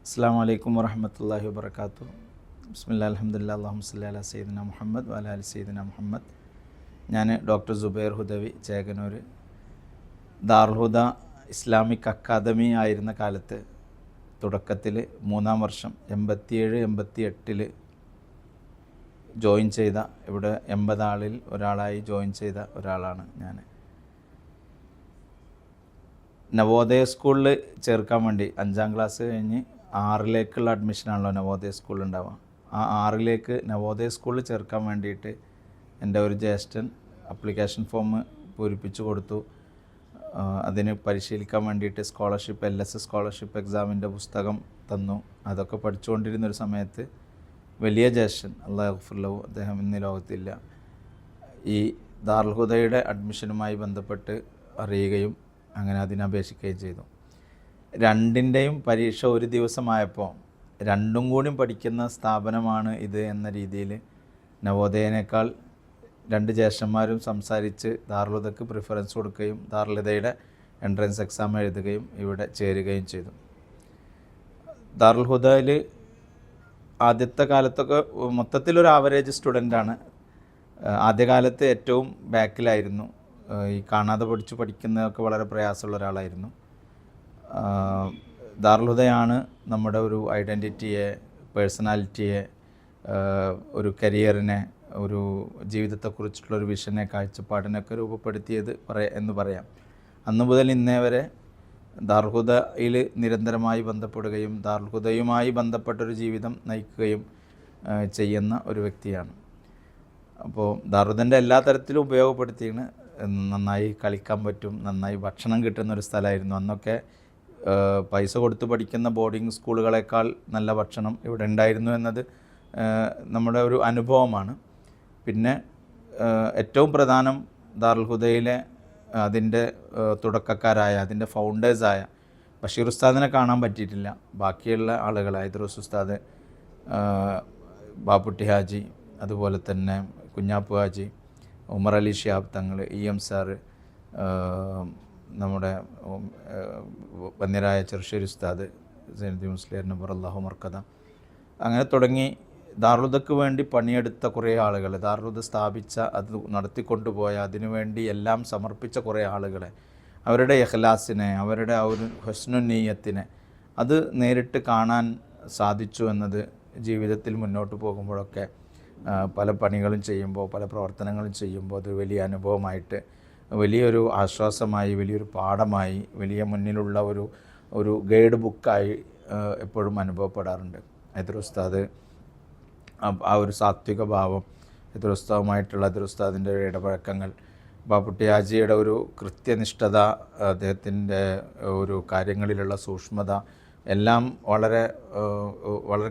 അസ്സലാമു അലൈക്കും വറഹ്മത്തുള്ളാഹി വബറകാതുഹു. ബിസ്മില്ലാഹിൽ അൽഹംദുലില്ലാഹി അല്ലാഹുമ്മ സ്വല്ലി അലാ സയ്യിദിന മുഹമ്മദ് വഅലാ ആലി സയ്യിദിന മുഹമ്മദ്. ഞാൻ ഡോക്ടർ സുബൈർ ഹുദവി, ചേകനൂർ. ദാറുൽ ഹുദ ഇസ്ലാമിക് അക്കാദമി ആയിരുന്ന കാലത്ത് തുടക്കത്തിൽ 3-ാം വർഷം 87-88 ജോയിൻ ചെയ്ത, ഇവിടെ 80 ആളിൽ ഒരാളായി ജോയിൻ ചെയ്ത ഒരാളാണ് ഞാൻ. നവോദയ സ്കൂളിൽ ചേർക്കാൻ വേണ്ടി 5-ാം ക്ലാസ് കഴിഞ്ഞ് 6ലേക്കുള്ള അഡ്മിഷനാണല്ലോ നവോദയ സ്കൂളിൽ ഉണ്ടാവുക. ആ 6ലേക്ക് നവോദയ സ്കൂളിൽ ചേർക്കാൻ വേണ്ടിയിട്ട് എൻ്റെ ഒരു ജ്യേഷ്ഠൻ അപ്ലിക്കേഷൻ ഫോം പൂരിപ്പിച്ചു കൊടുത്തു. അതിന് പരിശീലിക്കാൻ വേണ്ടിയിട്ട് സ്കോളർഷിപ്പ്, LS സ്കോളർഷിപ്പ് എക്സാമിൻ്റെ പുസ്തകം തന്നു. അതൊക്കെ പഠിച്ചുകൊണ്ടിരുന്നൊരു സമയത്ത് വലിയ ജ്യേഷ്ഠൻ, അല്ലാഹു ഗഫൂർ ലഹു, അദ്ദേഹം ഇന്ന് ലോകത്തില്ല, ഈ ദാറുൽ ഹുദയുടെ അഡ്മിഷനുമായി ബന്ധപ്പെട്ട് അറിയുകയും അങ്ങനെ അതിനപേക്ഷിക്കുകയും ചെയ്തു. രണ്ടിൻ്റെയും പരീക്ഷ ഒരു ദിവസമായപ്പോൾ രണ്ടും കൂടി പഠിക്കുന്ന സ്ഥാപനമാണ് ഇത് എന്ന രീതിയിൽ നവോദയനേക്കാൾ 2 ജ്യേഷ്ഠന്മാരും സംസാരിച്ച് ദാറുൽ ഹുദയ്ക്ക് പ്രിഫറൻസ് കൊടുക്കുകയും ദാറുൽ ഹുദയുടെ എൻട്രൻസ് എക്സാം എഴുതുകയും ഇവിടെ ചേരുകയും ചെയ്തു. ദാറുൽ ഹുദയിൽ ആദ്യത്തെ കാലത്തൊക്കെ മൊത്തത്തിലൊരു ആവറേജ് സ്റ്റുഡൻ്റാണ്. ആദ്യകാലത്ത് ഏറ്റവും ബാക്കിലായിരുന്നു. ഈ കാണാതെ പഠിക്കുന്നതൊക്കെ വളരെ പ്രയാസമുള്ള ഒരാളായിരുന്നു. ദാറുൽ ഹുദയാണ് നമ്മുടെ ഒരു ഐഡൻറ്റിറ്റിയെ, പേഴ്സണാലിറ്റിയെ, ഒരു കരിയറിനെ, ഒരു ജീവിതത്തെക്കുറിച്ചുള്ളൊരു വിഷനെ, കാഴ്ചപ്പാടിനൊക്കെ രൂപപ്പെടുത്തിയത് എന്ന് പറയാം. അന്നു മുതൽ ഇന്നേ വരെ ദാറുൽ ഹുദയിൽ നിരന്തരമായി ബന്ധപ്പെടുകയും ദാറുൽ ഹുദയുമായി ബന്ധപ്പെട്ടൊരു ജീവിതം നയിക്കുകയും ചെയ്യുന്ന ഒരു വ്യക്തിയാണ്. അപ്പോൾ ദാറുൽ ഹുദൻ്റെ എല്ലാ തരത്തിലും ഉപയോഗപ്പെടുത്തിയാണ്. നന്നായി കളിക്കാൻ പറ്റും, നന്നായി ഭക്ഷണം കിട്ടുന്നൊരു സ്ഥലമായിരുന്നു. അന്നൊക്കെ പൈസ കൊടുത്ത് പഠിക്കുന്ന ബോർഡിംഗ് സ്കൂളുകളേക്കാൾ നല്ല ഭക്ഷണം ഇവിടെ ഉണ്ടായിരുന്നു എന്നത് നമ്മുടെ ഒരു അനുഭവമാണ്. പിന്നെ ഏറ്റവും പ്രധാനം ദാറുൽ ഹുദയിലെ അതിൻ്റെ തുടക്കക്കാരായ, അതിൻ്റെ ഫൗണ്ടേഴ്സായ ബഷീർ ഉസ്താദിനെ കാണാൻ പറ്റിയിട്ടില്ല. ബാക്കിയുള്ള ആളുകൾ, ഹൈദ്രൂസ് ഉസ്താദ്, ബാപ്പുട്ടി ഹാജി, അതുപോലെ തന്നെ കുഞ്ഞാപ്പു ഹാജി, ഉമർ അലി ഷിഹാബ് തങ്ങൾ, EM സാറ്, നമ്മുടെ വന്യരായ ചെറുശ്ശേരി ഉസ്താദ് സൈനുദ്ദീൻ മുസ്ലിയാർ നബർ അല്ലാഹു മർക്കദ, അങ്ങനെ തുടങ്ങി ദാറുൽ ഹുദയ്ക്ക് വേണ്ടി പണിയെടുത്ത കുറേ ആളുകൾ, ദാറുൽ ഹുദ സ്ഥാപിച്ച, അത് നടത്തിക്കൊണ്ടുപോയ, അതിനുവേണ്ടി എല്ലാം സമർപ്പിച്ച കുറേ ആളുകളെ, അവരുടെ ഇഖ്ലാസിനെ, അവരുടെ ആ ഒരു ഹുസ്നുൻ നിയ്യത്തിനെ അത് നേരിട്ട് കാണാൻ സാധിച്ചു എന്നത് ജീവിതത്തിൽ മുന്നോട്ട് പോകുമ്പോഴൊക്കെ പല പണികളും ചെയ്യുമ്പോൾ, പല പ്രവർത്തനങ്ങളും ചെയ്യുമ്പോൾ അത് വലിയ അനുഭവമായിട്ട്, വലിയൊരു ആശ്വാസമായി, വലിയൊരു പാഠമായി, വലിയ മുന്നിലുള്ള ഒരു ഗൈഡ് ബുക്കായി എപ്പോഴും അനുഭവപ്പെടാറുണ്ട്. ഹൈദർ ഉസ്താദ് ആ ഒരു സാത്വിക ഭാവം, ഹൈദർ ഉസ്താദുമായിട്ടുള്ള ഹൈദർ ഉസ്താദിൻ്റെ ഇടപഴക്കങ്ങൾ, ബാപ്പുട്ടി ഹാജിയുടെ ഒരു കൃത്യനിഷ്ഠത, അദ്ദേഹത്തിൻ്റെ ഒരു കാര്യങ്ങളിലുള്ള സൂക്ഷ്മത, എല്ലാം വളരെ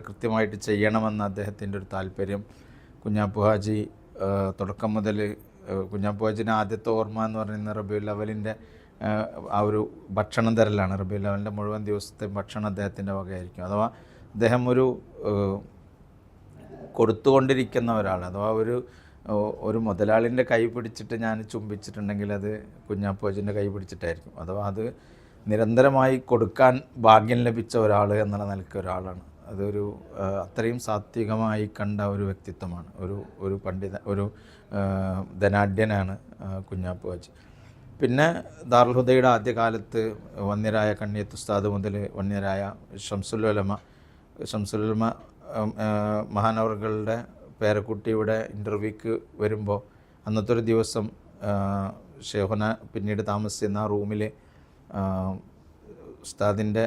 കൃത്യമായിട്ട് ചെയ്യണമെന്ന അദ്ദേഹത്തിൻ്റെ ഒരു താല്പര്യം. കുഞ്ഞാപ്പു ഹാജി തുടക്കം മുതൽ, കുഞ്ഞാപ്പു ഹാജിൻ്റെ ആദ്യത്തെ ഓർമ്മ എന്ന് പറയുന്നത് റബീഉൽ അവലിൻ്റെ ആ ഒരു ഭക്ഷണം തരലാണ്. റബീഉൽ അവലിൻ്റെ മുഴുവൻ ദിവസത്തെ ഭക്ഷണം അദ്ദേഹത്തിൻ്റെ വകയായിരിക്കും. അഥവാ അദ്ദേഹം കൊടുത്തുകൊണ്ടിരിക്കുന്ന ഒരാൾ, അഥവാ ഒരു മുതലാളിൻ്റെ കൈ പിടിച്ചിട്ട് ഞാൻ ചുംബിച്ചിട്ടുണ്ടെങ്കിൽ അത് കുഞ്ഞാപ്പു ഹാജിൻ്റെ കൈ പിടിച്ചിട്ടായിരിക്കും. അഥവാ അത് നിരന്തരമായി കൊടുക്കാൻ ഭാഗ്യം ലഭിച്ച ഒരാൾ എന്നുള്ള നിലയ്ക്ക് ഒരാളാണ്. അതൊരു അത്രയും സാത്വികമായി കണ്ട ഒരു വ്യക്തിത്വമാണ്. ഒരു പണ്ഡിത, ഒരു ധനാഢ്യനാണ് കുഞ്ഞാപ്പു ഹാജി. പിന്നെ ദാറുൽ ഹുദയുടെ ആദ്യകാലത്ത് വന്യരായ കണ്ണിയത്ത് ഉസ്താദ് മുതൽ വന്യരായ ഷംസുൽ ഉലമ മഹാനവറുകളുടെ പേരക്കുട്ടിയുടെ ഇൻ്റർവ്യൂക്ക് വരുമ്പോൾ അന്നത്തെ ഒരു ദിവസം ഷെയ്ഖുന പിന്നീട് താമസിക്കുന്ന ആ റൂമിൽ ഉസ്താദിൻ്റെ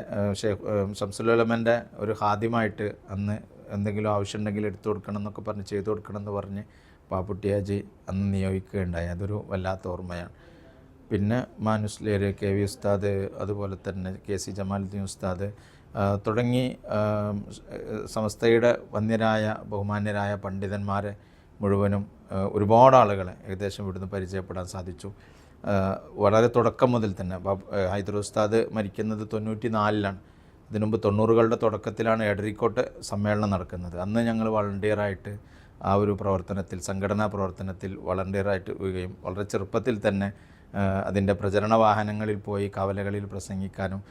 ഷംസുൽ ഉലമൻ്റെ ഒരു ഹാദിമായിട്ട് അന്ന് എന്തെങ്കിലും ആവശ്യമുണ്ടെങ്കിൽ എടുത്തു കൊടുക്കണം എന്നൊക്കെ പറഞ്ഞ് ചെയ്തു കൊടുക്കണം എന്ന് പറഞ്ഞ് ബാപ്പുട്ടി ഹാജി അന്ന് നിയോഗിക്കുകയുണ്ടായി. അതൊരു വല്ലാത്ത ഓർമ്മയാണ്. പിന്നെ മാനുസ്ലിയർ, KV ഉസ്താദ്, അതുപോലെ തന്നെ KC ജമാലുദ്ദീൻ ഉസ്താദ് തുടങ്ങി സമസ്തയുടെ വന്യരായ ബഹുമാന്യരായ പണ്ഡിതന്മാരെ മുഴുവനും ഒരുപാട് ആളുകളെ ഏകദേശം ഇവിടുന്ന് പരിചയപ്പെടാൻ സാധിച്ചു. വളരെ തുടക്കം മുതൽ തന്നെ ഹൈദർ ഉസ്താദ് മരിക്കുന്നത് 94-ലാണ്. ഇതിനു മുമ്പ് 90-കളുടെ തുടക്കത്തിലാണ് എടരിക്കോട്ട് സമ്മേളനം നടക്കുന്നത്. അന്ന് ഞങ്ങൾ വളണ്ടിയറായിട്ട് ആ ഒരു പ്രവർത്തനത്തിൽ, സംഘടനാ പ്രവർത്തനത്തിൽ വളണ്ടിയറായിട്ട് വരികയും വളരെ ചെറുപ്പത്തിൽ തന്നെ അതിൻ്റെ പ്രചരണ വാഹനങ്ങളിൽ പോയി കവലകളിൽ പ്രസംഗിക്കാനും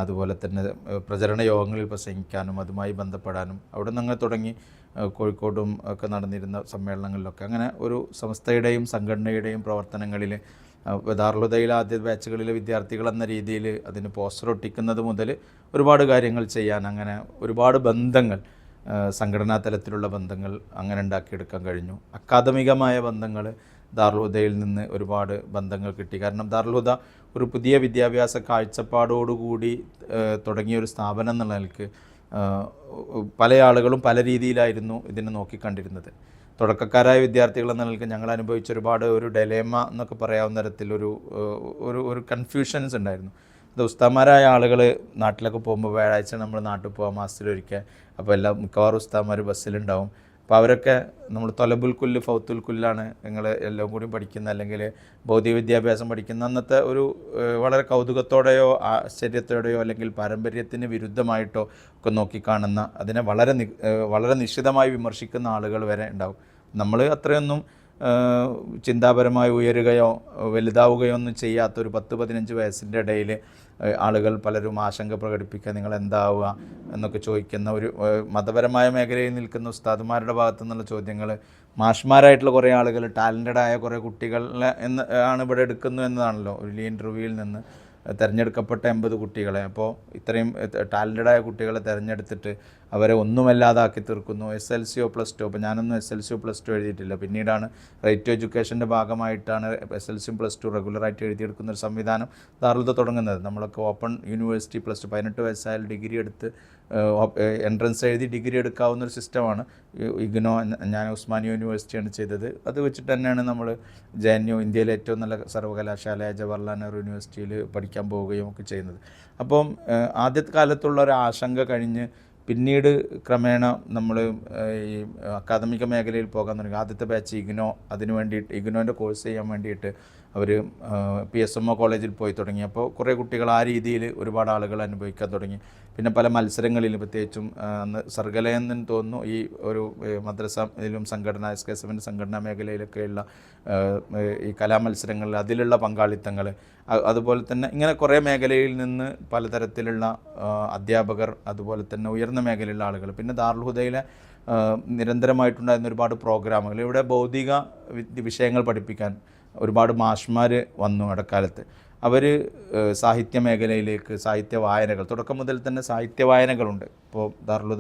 അതുപോലെ തന്നെ പ്രചരണ യോഗങ്ങളിൽ പ്രസംഗിക്കാനും അതുമായി ബന്ധപ്പെടാനും അവിടെ നിന്ന് അങ്ങനെ തുടങ്ങി കോഴിക്കോടും ഒക്കെ നടന്നിരുന്ന സമ്മേളനങ്ങളിലൊക്കെ അങ്ങനെ ഒരു സംസ്ഥയുടെയും സംഘടനയുടെയും പ്രവർത്തനങ്ങളിൽ ദാറുൽ ആദ്യ ബാച്ചുകളിലെ വിദ്യാർത്ഥികൾ എന്ന രീതിയിൽ അതിന് പോസ്റ്റർ ഒട്ടിക്കുന്നത് മുതൽ ഒരുപാട് കാര്യങ്ങൾ ചെയ്യാൻ അങ്ങനെ ഒരുപാട് ബന്ധങ്ങൾ സംഘടനാ തലത്തിലുള്ള ബന്ധങ്ങൾ അങ്ങനെ ഉണ്ടാക്കിയെടുക്കാൻ കഴിഞ്ഞു. അക്കാദമികമായ ബന്ധങ്ങൾ ദാറുൽ നിന്ന് ഒരുപാട് ബന്ധങ്ങൾ കിട്ടി. കാരണം ദാറുൽ ഒരു പുതിയ വിദ്യാഭ്യാസ കാഴ്ചപ്പാടോടുകൂടി തുടങ്ങിയൊരു സ്ഥാപനം എന്നുള്ള നിലയ്ക്ക് പല ആളുകളും പല രീതിയിലായിരുന്നു ഇതിനെ നോക്കിക്കണ്ടിരുന്നത്. തുടക്കക്കാരായ വിദ്യാർത്ഥികൾ എന്ന നിലയ്ക്ക് ഞങ്ങൾ അനുഭവിച്ച ഒരുപാട് ഒരു ഡെലേമ എന്നൊക്കെ പറയാവുന്ന തരത്തിലൊരു ഒരു കൺഫ്യൂഷൻസ് ഉണ്ടായിരുന്നു. അത് ഉസ്താദന്മാരായ ആളുകൾ നാട്ടിലൊക്കെ പോകുമ്പോൾ വ്യാഴാഴ്ച നമ്മൾ നാട്ടിൽ പോകാം മാസത്തിലൊരിക്കൽ. അപ്പോൾ മിക്കവാറും ഉസ്താദന്മാർ ബസ്സിലുണ്ടാവും. അപ്പോൾ അവരൊക്കെ നമ്മൾ തൊലബുൽ കുല്ല് ഫൗത്തുൽ കുല്ലാണ് നിങ്ങൾ എല്ലാം കൂടി പഠിക്കുന്ന, അല്ലെങ്കിൽ ഭൗതിക വിദ്യാഭ്യാസം പഠിക്കുന്ന അന്നത്തെ ഒരു വളരെ കൗതുകത്തോടെയോ ആശ്ചര്യത്തോടെയോ അല്ലെങ്കിൽ പാരമ്പര്യത്തിന് വിരുദ്ധമായിട്ടോ ഒക്കെ നോക്കിക്കാണുന്ന, അതിനെ വളരെ നിശ്ചിതമായി വിമർശിക്കുന്ന ആളുകൾ വരെ ഉണ്ടാവും. നമ്മൾ അത്രയൊന്നും ചിന്താപരമായി ഉയരുകയോ വലുതാവുകയോ ഒന്നും ചെയ്യാത്തൊരു 10-15 വയസ്സിൻ്റെ ഇടയിൽ ആളുകൾ പലരും ആശങ്ക പ്രകടിപ്പിക്കുക, നിങ്ങൾ എന്താവുക എന്നൊക്കെ ചോദിക്കുന്ന ഒരു മതപരമായ മേഖലയിൽ നിൽക്കുന്ന ഉസ്താദുമാരുടെ ഭാഗത്തു നിന്നുള്ള ചോദ്യങ്ങൾ മാഷ്മാരായിട്ടുള്ള കുറേ ആളുകൾ ടാലൻറ്റഡായ കുറേ കുട്ടികളെ ആണ് ഇവിടെ എടുക്കുന്നു എന്നതാണല്ലോ ഒരു ഇൻ്റർവ്യൂവിൽ നിന്ന് തിരഞ്ഞെടുക്കപ്പെട്ട 80 കുട്ടികളെ. അപ്പോൾ ഇത്രയും ടാലൻറ്റഡായ കുട്ടികളെ തിരഞ്ഞെടുത്തിട്ട് അവരെ ഒന്നുമല്ലാതാക്കി തീർക്കുന്നു. SLC+2. അപ്പോൾ ഞാനൊന്നും SLC+2 എഴുതിയിട്ടില്ല. പിന്നീടാണ് റൈറ്റ് ടു എഡ്യൂക്കേഷൻ്റെ ഭാഗമായിട്ടാണ് SLC+2 റെഗുലറായിട്ട് എഴുതിയെടുക്കുന്ന ഒരു സംവിധാനം ദാറുൽ തുടങ്ങുന്നത്. നമ്മളൊക്കെ ഓപ്പൺ യൂണിവേഴ്സിറ്റി +2 18 വയസ്സായാൽ ഡിഗ്രി എടുത്ത് എൻട്രൻസ് എഴുതി ഡിഗ്രി എടുക്കാവുന്ന ഒരു സിസ്റ്റമാണ്. ഇഗ്നോ, ഞാൻ ഉസ്മാനിയ യൂണിവേഴ്സിറ്റിയാണ് ചെയ്തത്. അത് വെച്ചിട്ട് തന്നെയാണ് നമ്മൾ JNU ഇന്ത്യയിലെ ഏറ്റവും നല്ല സർവകലാശാല ജവഹർലാൽ നെഹ്റു യൂണിവേഴ്സിറ്റിയിൽ പഠിക്കാൻ പോവുകയും ഒക്കെ ചെയ്യുന്നത്. അപ്പം ആദ്യത്തെ കാലത്തുള്ള ഒരു ആശങ്ക കഴിഞ്ഞ് പിന്നീട് ക്രമേണ നമ്മൾ ഈ അക്കാദമിക മേഖലയിൽ പോകാൻ തുടങ്ങി. ആദ്യത്തെ ബാച്ച് ഇഗ്നോ, അതിന് വേണ്ടിയിട്ട് ഇഗ്നോൻ്റെ കോഴ്സ് ചെയ്യാൻ വേണ്ടിയിട്ട് അവർ PSMO കോളേജിൽ പോയി തുടങ്ങി. അപ്പോൾ കുറേ കുട്ടികൾ ആ രീതിയിൽ ഒരുപാട് ആളുകൾ അനുഭവിക്കാൻ തുടങ്ങി. പിന്നെ പല മത്സരങ്ങളിൽ, പ്രത്യേകിച്ചും അന്ന് സർഗലയെന്ന് തോന്നുന്നു, ഈ ഒരു മദ്രസയിലും സംഘടന SKSFൻ്റെ സംഘടനാ മേഖലയിലൊക്കെയുള്ള ഈ കലാമത്സരങ്ങളിൽ അതിലുള്ള പങ്കാളിത്തങ്ങൾ, അതുപോലെ തന്നെ ഇങ്ങനെ കുറേ മേഖലയിൽ നിന്ന് പലതരത്തിലുള്ള അധ്യാപകർ, അതുപോലെ തന്നെ ഉയർന്ന മേഖലയിലുള്ള ആളുകൾ, പിന്നെ ദാറുൽ നിരന്തരമായിട്ടുണ്ടായിരുന്ന ഒരുപാട് പ്രോഗ്രാമുകൾ. ഇവിടെ ഭൗതിക വിഷയങ്ങൾ പഠിപ്പിക്കാൻ ഒരുപാട് മാഷ്മാർ വന്നു ഇടക്കാലത്ത്. അവർ സാഹിത്യ മേഖലയിലേക്ക്, സാഹിത്യ വായനകൾ, തുടക്കം മുതൽ തന്നെ സാഹിത്യ വായനകളുണ്ട്. ഇപ്പോൾ ദാറുൽ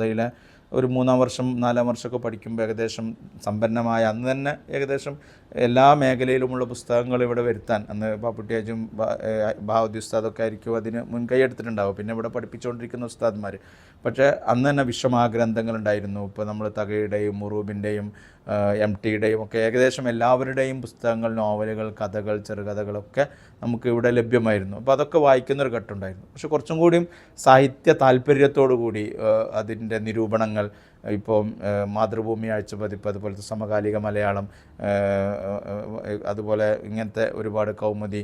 ഒരു 3-ാം വർഷം 4-ാം വർഷമൊക്കെ പഠിക്കുമ്പോൾ ഏകദേശം സമ്പന്നമായ, അന്ന് തന്നെ ഏകദേശം എല്ലാ മേഖലയിലുമുള്ള പുസ്തകങ്ങൾ ഇവിടെ വരുത്താൻ, അന്ന് പാപ്പുട്ടിയാജും ബാഹുദ്ദീൻ ഉസ്താദൊക്കെ ആയിരിക്കും അതിന് മുൻകൈ എടുത്തിട്ടുണ്ടാവും. പിന്നെ ഇവിടെ പഠിപ്പിച്ചുകൊണ്ടിരിക്കുന്ന ഉസ്താദ്മാർ. പക്ഷേ അന്ന് തന്നെ വിശ്വമാഗ്രന്ഥങ്ങളുണ്ടായിരുന്നു. ഇപ്പോൾ നമ്മൾ തകഴിയുടെയും മുറൂബിൻ്റെയും MTയുടെയും ഒക്കെ ഏകദേശം എല്ലാവരുടെയും പുസ്തകങ്ങൾ, നോവലുകൾ, കഥകൾ, ചെറുകഥകളൊക്കെ നമുക്ക് ഇവിടെ ലഭ്യമായിരുന്നു. അപ്പോൾ അതൊക്കെ വായിക്കുന്നൊരു ഘട്ടമുണ്ടായിരുന്നു. പക്ഷെ കുറച്ചും കൂടിയും സാഹിത്യ താല്പര്യത്തോടു കൂടി അതിൻ്റെ നിരൂപണങ്ങൾ, ഇപ്പോൾ മാതൃഭൂമി ആഴ്ചപ്പതിപ്പ്, അതുപോലത്തെ സമകാലിക മലയാളം, അതുപോലെ ഇങ്ങനത്തെ ഒരുപാട് കൗമുദി,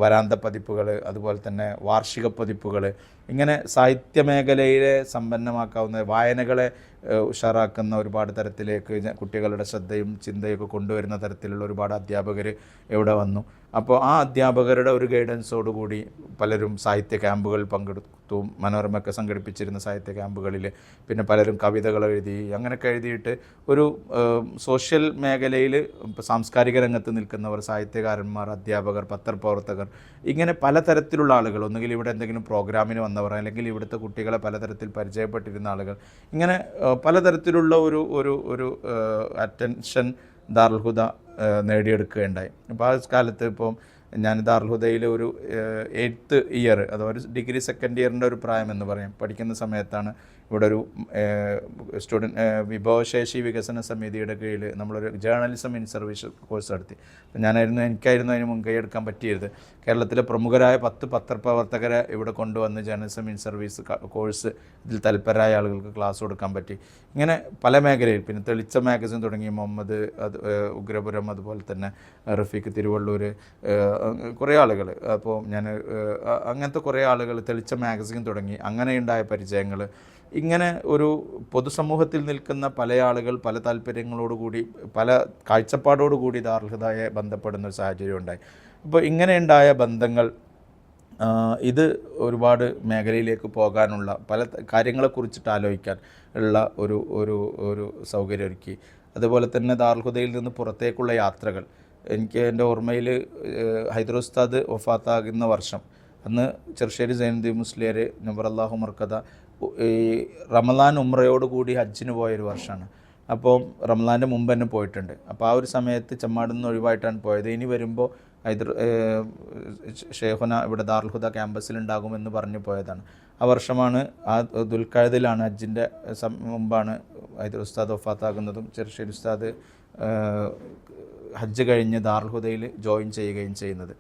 വരാന്ത പതിപ്പുകൾ, അതുപോലെ തന്നെ വാർഷിക പതിപ്പുകൾ, ഇങ്ങനെ സാഹിത്യ മേഖലയിലെ സമ്പന്നമാക്കാവുന്ന വായനകളെ ഉഷാറാക്കുന്ന ഒരുപാട് തരത്തിലേക്ക് കുട്ടികളുടെ ശ്രദ്ധയും ചിന്തയൊക്കെ കൊണ്ടുവരുന്ന തരത്തിലുള്ള ഒരുപാട് അധ്യാപകർ ഇവിടെ വന്നു. അപ്പോൾ ആ അധ്യാപകരുടെ ഒരു ഗൈഡൻസോടുകൂടി പലരും സാഹിത്യ ക്യാമ്പുകളിൽ പങ്കെടുത്തു. മനോരമയൊക്കെ സംഘടിപ്പിച്ചിരുന്ന സാഹിത്യ ക്യാമ്പുകളിൽ പിന്നെ പലരും കവിതകൾ എഴുതി. അങ്ങനെയൊക്കെ എഴുതിയിട്ട് ഒരു സോഷ്യൽ മേഖലയിൽ സാംസ്കാരിക രംഗത്ത് നിൽക്കുന്നവർ, സാഹിത്യകാരന്മാർ, അധ്യാപകർ, പത്രപ്രവർത്തകർ, ഇങ്ങനെ പലതരത്തിലുള്ള ആളുകൾ, ഒന്നുകിൽ ഇവിടെ എന്തെങ്കിലും പ്രോഗ്രാമിന് വന്നവർ, അല്ലെങ്കിൽ ഇവിടുത്തെ കുട്ടികളെ പലതരത്തിൽ പരിചയപ്പെട്ടിരുന്ന ആളുകൾ, ഇങ്ങനെ പലതരത്തിലുള്ള ഒരു അറ്റൻഷൻ ദാറുൽ നേടിയെടുക്കുകയുണ്ടായി. അപ്പോൾ ആ കാലത്ത് ഇപ്പോൾ ഞാൻ ദാറുൽ ഒരു 8th ഇയർ അഥവാ ഒരു ഡിഗ്രി 2nd ഇയറിൻ്റെ ഒരു പ്രായം എന്ന് പറയാം, പഠിക്കുന്ന സമയത്താണ് ഇവിടെ ഒരു വിഭവശേഷി വികസന സമിതിയുടെ കീഴിൽ നമ്മളൊരു ജേർണലിസം ഇൻ സർവീസ് കോഴ്സ് നടത്തി. അപ്പോൾ എനിക്കായിരുന്നു അതിന് മുൻകൈ എടുക്കാൻ പറ്റിയത്. കേരളത്തിലെ പ്രമുഖരായ 10 പത്രപ്രവർത്തകരെ ഇവിടെ കൊണ്ടുവന്ന് ജേർണലിസം ഇൻ സർവീസ് കോഴ്സ് ഇതിൽ തൽപരരായ ആളുകൾക്ക് ക്ലാസ് കൊടുക്കാൻ പറ്റി. ഇങ്ങനെ പല മേഖലയിൽ, പിന്നെ തെളിച്ച മാഗസിൻ തുടങ്ങി, മുഹമ്മദ് ഉഗ്രപുരം, അതുപോലെ തന്നെ റഫീഖ് തിരുവള്ളൂർ, കുറേ ആളുകൾ. അപ്പോൾ ഞാൻ അങ്ങനത്തെ കുറേ ആളുകൾ തെളിച്ച മാഗസിൻ തുടങ്ങി. അങ്ങനെയുണ്ടായ പരിചയങ്ങൾ, ഇങ്ങനെ ഒരു പൊതുസമൂഹത്തിൽ നിൽക്കുന്ന പല ആളുകൾ പല താല്പര്യങ്ങളോടുകൂടി, പല കാഴ്ചപ്പാടോടുകൂടി ദാറുൽ ബന്ധപ്പെടുന്ന ഒരു സാഹചര്യം ഉണ്ടായി. അപ്പോൾ ഇങ്ങനെയുണ്ടായ ബന്ധങ്ങൾ ഇത് ഒരുപാട് മേഖലയിലേക്ക് പോകാനുള്ള പല കാര്യങ്ങളെക്കുറിച്ചിട്ട് ആലോചിക്കാൻ ഉള്ള ഒരു ഒരു ഒരു സൗകര്യം ഒരുക്കി. അതുപോലെ തന്നെ ദാറുൽ ഹുദയിൽ നിന്ന് പുറത്തേക്കുള്ള യാത്രകൾ, എനിക്ക് എൻ്റെ ഓർമ്മയിൽ ഹൈദർ ഉസ്താദ് വഫാത്താകുന്ന വർഷം, അന്ന് ചെറുശ്ശേരി സൈനുദ്ദീൻ മുസ്ലിയാർ നബറല്ലാഹു മർക്കദ ഈ റമദാൻ ഉംറയോടുകൂടി ഹജ്ജിന് പോയൊരു വർഷമാണ്. അപ്പോൾ റമദാൻ്റെ മുമ്പ് തന്നെ പോയിട്ടുണ്ട്. അപ്പോൾ ആ ഒരു സമയത്ത് ചെമ്മാടിൽ നിന്ന് ഒഴിവായിട്ടാണ് പോയത്. ഇനി വരുമ്പോൾ ഷേഖുന ഇവിടെ ദാറുൽ ഹുദ ക്യാമ്പസിലുണ്ടാകുമെന്ന് പറഞ്ഞു പോയതാണ്. ആ വർഷമാണ്, ആ ദുൽഖഅദിലാണ്, ഹജ്ജിൻ്റെ മുമ്പാണ് ഹൈദർ ഉസ്താദ് വഫാത്താകുന്നതും ചെറുശ്ശേരി ഉസ്താദ് ഹജ്ജ് കഴിഞ്ഞ് ദാറുൽ ഹുദയിൽ ജോയിൻ ചെയ്യുകയും ചെയ്യുന്നത്.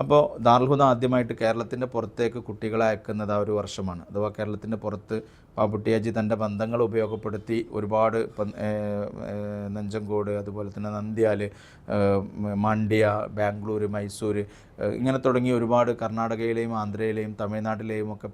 അപ്പോൾ ദാറുൽ ഹുദ ആദ്യമായിട്ട് കേരളത്തിൻ്റെ പുറത്തേക്ക് കുട്ടികളെ അയക്കുന്നത് ആ ഒരു വർഷമാണ്. അഥവാ കേരളത്തിൻ്റെ പുറത്ത് പാപ്പുട്ടിയാജി തൻ്റെ ബന്ധങ്ങൾ ഉപയോഗപ്പെടുത്തി ഒരുപാട് നഞ്ചങ്കോട്, അതുപോലെ തന്നെ നന്ദ്യാൽ, മാണ്ഡ്യ, ബാംഗ്ലൂർ, മൈസൂർ, ഇങ്ങനെ തുടങ്ങി ഒരുപാട് കർണാടകയിലെയും ആന്ധ്രയിലെയും തമിഴ്നാട്ടിലെയും ഒക്കെ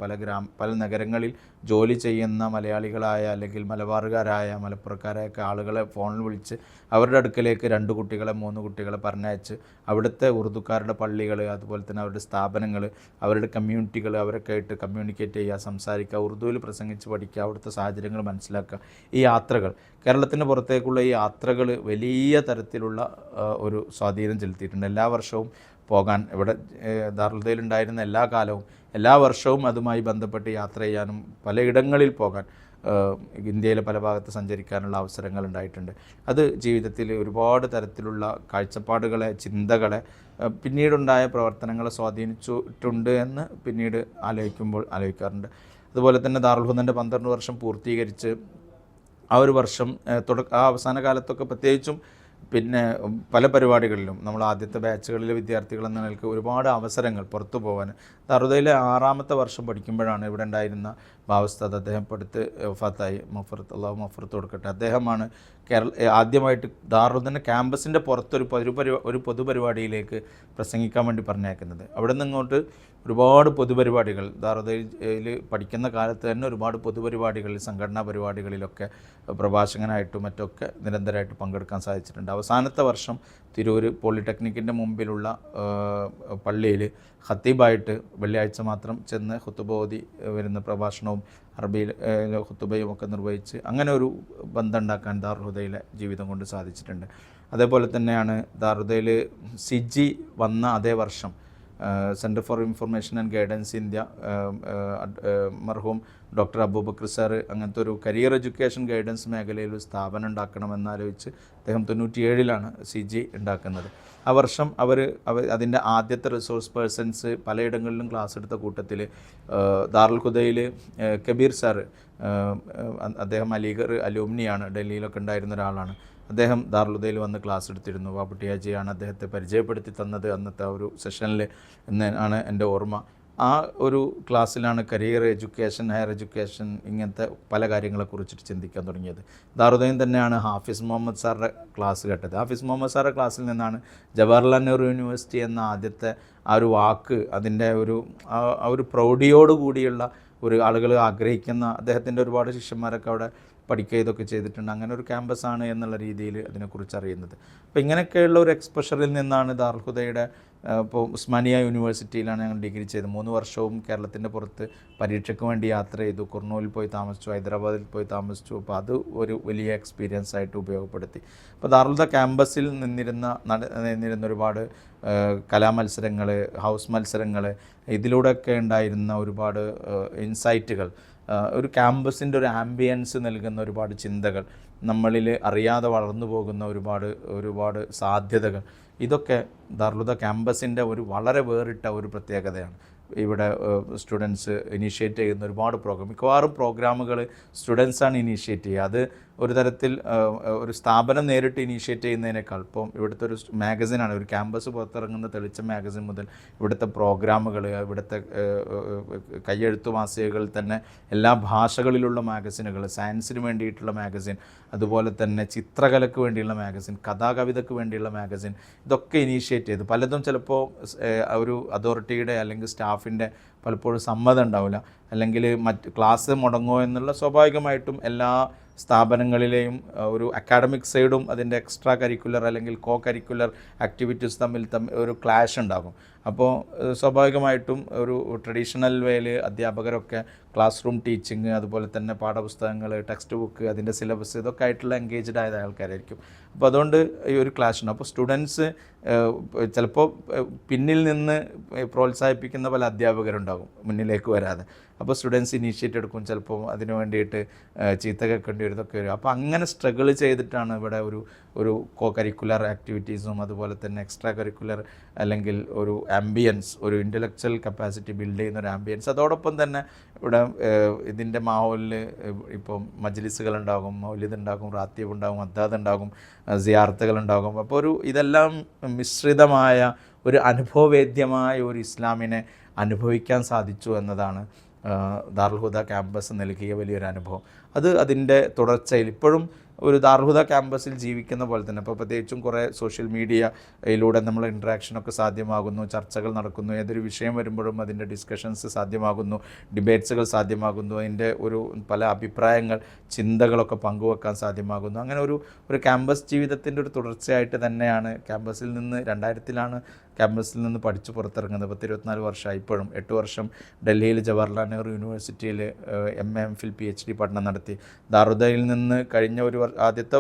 പല നഗരങ്ങളിൽ ജോലി ചെയ്യുന്ന മലയാളികളായ അല്ലെങ്കിൽ മലബാറുകാരായ മലപ്പുറക്കാരായ ആളുകളെ ഫോണിൽ വിളിച്ച് അവരുടെ അടുക്കലേക്ക് 2 കുട്ടികളെ 3 കുട്ടികളെ പറഞ്ഞയച്ച് അവിടുത്തെ ഉറുദുക്കാരുടെ പള്ളികൾ, അതുപോലെ തന്നെ അവരുടെ സ്ഥാപനങ്ങൾ, അവരുടെ കമ്മ്യൂണിറ്റികൾ, അവരൊക്കെ ആയിട്ട് കമ്മ്യൂണിക്കേറ്റ് ചെയ്യുക, സംസാരിക്കുക, ഉറുദുവിൽ പ്രസംഗിച്ച് പഠിക്കുക, അവിടുത്തെ സാഹചര്യങ്ങൾ മനസ്സിലാക്കുക. ഈ യാത്രകൾ, കേരളത്തിന് പുറത്തേക്കുള്ള ഈ യാത്രകൾ വലിയ തരത്തിലുള്ള ഒരു സ്വാധീനം ചെലുത്തിയിട്ടുണ്ട്. എല്ലാ വർഷവും പോകാൻ, ഇവിടെ ദാറുൽ ഹുദയിൽ ഉണ്ടായിരുന്ന എല്ലാ കാലവും എല്ലാ വർഷവും അതുമായി ബന്ധപ്പെട്ട് യാത്ര ചെയ്യാനും പലയിടങ്ങളിൽ പോകാൻ, ഇന്ത്യയിലെ പല ഭാഗത്ത് സഞ്ചരിക്കാനുള്ള അവസരങ്ങൾ ഉണ്ടായിട്ടുണ്ട്. അത് ജീവിതത്തിൽ ഒരുപാട് തരത്തിലുള്ള കാഴ്ചപ്പാടുകളെ, ചിന്തകളെ, പിന്നീടുണ്ടായ പ്രവർത്തനങ്ങളെ സ്വാധീനിച്ചിട്ടുണ്ട് എന്ന് പിന്നീട് ആലോചിക്കാറുണ്ട്. അതുപോലെ തന്നെ ദാറുൽ ഹുദൻ്റെ 12 വർഷം പൂർത്തീകരിച്ച് ആ ഒരു വർഷം ആ അവസാന കാലത്തൊക്കെ പ്രത്യേകിച്ചും പിന്നെ പല പരിപാടികളിലും നമ്മൾ ആദ്യത്തെ ബാച്ചുകളിലെ വിദ്യാർത്ഥികൾ എന്ന നിലയ്ക്ക് ഒരുപാട് അവസരങ്ങൾ പുറത്തു പോകാൻ. ദാറുൽ 6ാമത്തെ വർഷം പഠിക്കുമ്പോഴാണ് ഇവിടെ ഉണ്ടായിരുന്ന ബാവസ്താദ്, അദ്ദേഹം പഠിത്ത് വഫാത്തായി, അള്ളാഹു മഫ്റത്ത് കൊടുക്കട്ടെ. അദ്ദേഹമാണ് ആദ്യമായിട്ട് ദാറുൽ ഹുദൻ്റെ ക്യാമ്പസിൻ്റെ പുറത്തൊരു പൊതുപരിപാടിയിലേക്ക് പ്രസംഗിക്കാൻ വേണ്ടി പറഞ്ഞേക്കുന്നത്. അവിടെ നിന്ന് ഇങ്ങോട്ട് ഒരുപാട് പൊതുപരിപാടികൾ, ദാറുൽ ഹുദയിൽ പഠിക്കുന്ന കാലത്ത് തന്നെ ഒരുപാട് പൊതുപരിപാടികളിൽ, സംഘടനാ പരിപാടികളിലൊക്കെ പ്രഭാഷകനായിട്ടും മറ്റൊക്കെ നിരന്തരമായിട്ട് പങ്കെടുക്കാൻ സാധിച്ചിട്ടുണ്ട്. അവസാനത്തെ വർഷം തിരൂർ പോളിടെക്നിക്കിൻ്റെ മുമ്പിലുള്ള പള്ളിയിൽ ഖത്തീബായിട്ട് വെള്ളിയാഴ്ച മാത്രം ചെന്ന് ഖുതുബ ഓതി വരുന്ന പ്രഭാഷണവും അറബിയിൽ ഖുതുബയും ഒക്കെ നിർവഹിച്ച് അങ്ങനെ ഒരു ബന്ധം ഉണ്ടാക്കാൻ ദാറുൽ ഹുദയിലെ ജീവിതം കൊണ്ട് സാധിച്ചിട്ടുണ്ട്. അതേപോലെ തന്നെയാണ് ദാറുൽ ഹുദയിൽ സിജി വന്ന അതേ വർഷം centre for information and guidance India, മർഹൂം ഡോക്ടർ അബൂബക്കർ സാറ് അങ്ങനത്തെ ഒരു കരിയർ എഡ്യൂക്കേഷൻ ഗൈഡൻസ് മേഖലയിൽ ഒരു സ്ഥാപനം ഉണ്ടാക്കണമെന്നാലോചിച്ച് അദ്ദേഹം 97ലാണ് CG ഉണ്ടാക്കുന്നത്. ആ വർഷം അതിൻ്റെ ആദ്യത്തെ റിസോഴ്സ് പേഴ്സൺസ് പലയിടങ്ങളിലും ക്ലാസ് എടുത്ത കൂട്ടത്തിൽ ദാറുൽ ഹുദയിൽ കബീർ സാറ്, അദ്ദേഹം അലിഗർ അലൂമിനിയാണ്, ഡൽഹിയിലൊക്കെ ഉണ്ടായിരുന്ന ഒരാളാണ്. അദ്ദേഹം ദാറുൽ ഹുദയിൽ വന്ന് ക്ലാസ് എടുത്തിരുന്നു. പാപ്പുട്ടിയാജിയാണ് അദ്ദേഹത്തെ പരിചയപ്പെടുത്തി തന്നത് അന്നത്തെ ആ ഒരു സെഷനിൽ എന്നാണ് എൻ്റെ ഓർമ്മ. ആ ഒരു ക്ലാസ്സിലാണ് കരിയർ എഡ്യൂക്കേഷൻ, ഹയർ എഡ്യൂക്കേഷൻ, ഇങ്ങനത്തെ പല കാര്യങ്ങളെക്കുറിച്ചിട്ട് ചിന്തിക്കാൻ തുടങ്ങിയത്. ദാറുൽ ഹുദയിൽ തന്നെയാണ് ഹാഫിസ് മുഹമ്മദ് സാറുടെ ക്ലാസ് കേട്ടത്. ഹാഫിസ് മുഹമ്മദ് സാറുടെ ക്ലാസ്സിൽ നിന്നാണ് ജവഹർലാൽ നെഹ്റു യൂണിവേഴ്സിറ്റി എന്ന ആദ്യത്തെ ആ ഒരു വാക്ക്, അതിൻ്റെ ഒരു പ്രൗഢിയോട് കൂടിയുള്ള ഒരു ആളുകൾ ആഗ്രഹിക്കുന്ന, അദ്ദേഹത്തിൻ്റെ ഒരുപാട് ശിഷ്യന്മാരൊക്കെ അവിടെ പഠിക്കുക ഇതൊക്കെ ചെയ്തിട്ടുണ്ട്. അങ്ങനെ ഒരു ക്യാമ്പസാണ് എന്നുള്ള രീതിയിൽ അതിനെക്കുറിച്ച് അറിയുന്നത്. അപ്പോൾ ഇങ്ങനെയൊക്കെയുള്ള ഒരു എക്സ്പോഷറിൽ നിന്നാണ് ദാറുൽ ഹുദയുടെ, ഇപ്പോൾ ഉസ്മാനിയ യൂണിവേഴ്സിറ്റിയിലാണ് ഞങ്ങൾ ഡിഗ്രി ചെയ്തത്. 3 വർഷവും കേരളത്തിൻ്റെ പുറത്ത് പരീക്ഷയ്ക്ക് വേണ്ടി യാത്ര ചെയ്തു. കുർണൂലിൽ പോയി താമസിച്ചു, ഹൈദരാബാദിൽ പോയി താമസിച്ചു. അപ്പോൾ അത് ഒരു വലിയ എക്സ്പീരിയൻസ് ആയിട്ട് ഉപയോഗപ്പെടുത്തി. അപ്പോൾ ദാറുൽ ഹുദ ക്യാമ്പസിൽ നിന്നിരുന്ന ഒരുപാട് കലാമത്സരങ്ങൾ, ഹൗസ് മത്സരങ്ങൾ, ഇതിലൂടെയൊക്കെ ഉണ്ടായിരുന്ന ഒരുപാട് ഇൻസൈറ്റുകൾ, ഒരു ക്യാമ്പസിൻ്റെ ഒരു ആംബിയൻസ് നൽകുന്ന ഒരുപാട് ചിന്തകൾ, നമ്മളിൽ അറിയാതെ വളർന്നു പോകുന്ന ഒരുപാട് സാധ്യതകൾ, ഇതൊക്കെ ദാറുൽ ഹുദ ക്യാമ്പസിൻ്റെ ഒരു വളരെ വേറിട്ട ഒരു പ്രത്യേകതയാണ്. ഇവിടെ സ്റ്റുഡൻസ് ഇനീഷ്യേറ്റ് ചെയ്യുന്ന ഒരുപാട് മിക്കവാറും പ്രോഗ്രാമുകൾ സ്റ്റുഡൻസാണ് ഇനീഷ്യേറ്റ് ചെയ്യുക. അത് ഒരു തരത്തിൽ ഒരു സ്ഥാപനം നേരിട്ട് ഇനീഷ്യേറ്റ് ചെയ്യുന്നതിനേക്കാൾ, ഇപ്പം ഇവിടുത്തെ ഒരു മാഗസിനാണ്, ഒരു ക്യാമ്പസ് പുറത്തിറങ്ങുന്ന തെളിച്ച മാഗസിൻ മുതൽ ഇവിടുത്തെ പ്രോഗ്രാമുകൾ, ഇവിടുത്തെ കയ്യെഴുത്തു മാസികകൾ തന്നെ എല്ലാ ഭാഷകളിലുള്ള മാഗസിനുകൾ, സയൻസിന് വേണ്ടിയിട്ടുള്ള മാഗസിൻ, അതുപോലെ തന്നെ ചിത്രകലയ്ക്ക് വേണ്ടിയുള്ള മാഗസിൻ, കഥാകവിതയ്ക്ക് വേണ്ടിയുള്ള മാഗസിൻ, ഇതൊക്കെ ഇനീഷ്യേറ്റ് ചെയ്ത് പലതും ചിലപ്പോൾ ഒരു അതോറിറ്റിയുടെ അല്ലെങ്കിൽ സ്റ്റാഫിൻ്റെ പലപ്പോഴും സമ്മതം ഉണ്ടാവില്ല, അല്ലെങ്കിൽ മറ്റ് ക്ലാസ് മുടങ്ങുമോ എന്നുള്ള സ്വാഭാവികമായിട്ടും എല്ലാ സ്ഥാപനങ്ങളിലെയും ഒരു അക്കാഡമിക് സൈഡും അതിൻ്റെ എക്സ്ട്രാ കരിക്കുലർ അല്ലെങ്കിൽ കോ കരിക്കുലർ ആക്ടിവിറ്റീസ് തമ്മിൽ ഒരു ക്ലാഷ് ഉണ്ടാകും. അപ്പോൾ സ്വാഭാവികമായിട്ടും ഒരു ട്രഡീഷണൽ വേയിൽ അധ്യാപകരൊക്കെ ക്ലാസ് റൂം ടീച്ചിങ്, അതുപോലെ തന്നെ പാഠപുസ്തകങ്ങൾ, ടെക്സ്റ്റ് ബുക്ക്, അതിൻ്റെ സിലബസ്, ഇതൊക്കെ ആയിട്ടുള്ള എൻഗേജ്ഡ് ആയ ആൾക്കാരായിരിക്കും. അപ്പോൾ അതുകൊണ്ട് ഈ ഒരു ക്ലാഷ് ഉണ്ട്. അപ്പോൾ സ്റ്റുഡൻസ് ചിലപ്പോൾ പിന്നിൽ നിന്ന് പ്രോത്സാഹിപ്പിക്കുന്ന പല അധ്യാപകരുണ്ടാകും മുന്നിലേക്ക് വരാതെ. അപ്പോൾ സ്റ്റുഡൻസ് ഇനീഷ്യേറ്റ് എടുക്കും, ചിലപ്പോൾ അതിന് വേണ്ടിയിട്ട് ചീത്ത കേൾക്കേണ്ടി വരും, ഇതൊക്കെ വരും. അപ്പോൾ അങ്ങനെ സ്ട്രഗിൾ ചെയ്തിട്ടാണ് ഇവിടെ ഒരു കോ കരിക്കുലർ ആക്ടിവിറ്റീസും അതുപോലെ തന്നെ എക്സ്ട്രാ കരിക്കുലർ അല്ലെങ്കിൽ ഒരു ആംബിയൻസ്, ഒരു ഇൻ്റലക്ച്വൽ കപ്പാസിറ്റി ബിൽഡ് ചെയ്യുന്ന ഒരു ആംബിയൻസ്. അതോടൊപ്പം തന്നെ ഇവിടെ ഇതിൻ്റെ മാഹോലിൽ ഇപ്പോൾ മജ്ലിസുകൾ ഉണ്ടാകും, മൗലിദ് ഉണ്ടാകും, റാത്തീബ് ഉണ്ടാകും, അദ്ദാദ് ഉണ്ടാകും, സിയാറത്തുകൾ ഉണ്ടാകും. അപ്പോൾ ഇതെല്ലാം മിശ്രിതമായ ഒരു അനുഭവവേദ്യമായ ഒരു ഇസ്ലാമിനെ അനുഭവിക്കാൻ സാധിച്ചു എന്നതാണ് ദാറുൽ ഹുദ ക്യാമ്പസ് നൽകിയ വലിയൊരു അനുഭവം. അതിൻ്റെ തുടർച്ചയിൽ ഇപ്പോഴും ഒരു ദാറുൽ ഹുദ ക്യാമ്പസിൽ ജീവിക്കുന്ന പോലെ തന്നെ, ഇപ്പോൾ പ്രത്യേകിച്ചും കുറേ സോഷ്യൽ മീഡിയയിലൂടെ നമ്മൾ ഇൻട്രാക്ഷനൊക്കെ സാധ്യമാകുന്നു, ചർച്ചകൾ നടക്കുന്നു, ഏതൊരു വിഷയം വരുമ്പോഴും അതിൻ്റെ ഡിസ്കഷൻസ് സാധ്യമാകുന്നു, ഡിബേറ്റ്സുകൾ സാധ്യമാകുന്നു, അതിൻ്റെ പല അഭിപ്രായങ്ങൾ, ചിന്തകളൊക്കെ പങ്കുവെക്കാൻ സാധ്യമാകുന്നു. അങ്ങനെ ഒരു ക്യാമ്പസ് ജീവിതത്തിൻ്റെ ഒരു തുടർച്ചയായിട്ട് തന്നെയാണ് ക്യാമ്പസിൽ നിന്ന് 2000-ലാണ് ക്യാമ്പസിൽ നിന്ന് പഠിച്ച് പുറത്തിറങ്ങുന്നത്. 24 വർഷമായി. ഇപ്പോഴും 8 വർഷം ഡൽഹിയിൽ ജവഹർലാൽ നെഹ്റു യൂണിവേഴ്സിറ്റിയിൽ MA MPhil PhD പഠനം നടത്തി. ദാറുദയിൽ നിന്ന് കഴിഞ്ഞ ആദ്യത്തെ